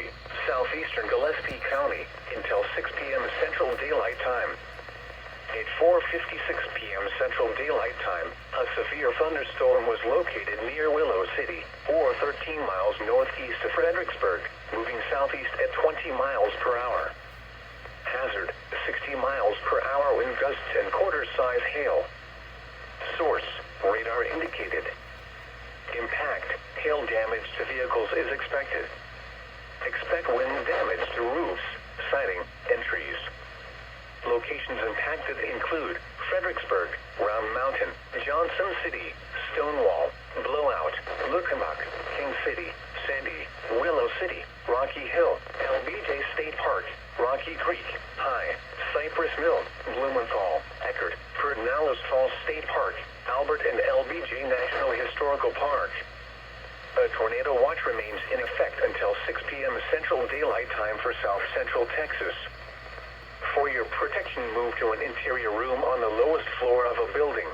County, southeastern Gillespie County, until 6 p.m. Central Daylight Time. At 4:56 p.m. Central Daylight Time, a severe thunderstorm was located near Willow City, or 13 miles northeast of Fredericksburg, moving southeast at 20 miles per hour. Hazard, 60 miles per hour wind gusts and quarter-size hail. Source, radar indicated. Impact, hail damage to vehicles is expected. Expect wind damage to roofs, siding, and trees. Locations impacted include Fredericksburg, Round Mountain, Johnson City, Stonewall, Blowout, Luckenock, King City, Sandy, Willow City, Rocky Hill, LBJ State Park, Rocky Creek, High, Cypress Mill, Blumenthal, Eckerd, Pedernales Falls State Park, Albert and LBJ National Historical Park. A tornado watch remains in effect until 6 p.m. Central Daylight Time for South Central Texas. For your protection, move to an interior room on the lowest floor of a building.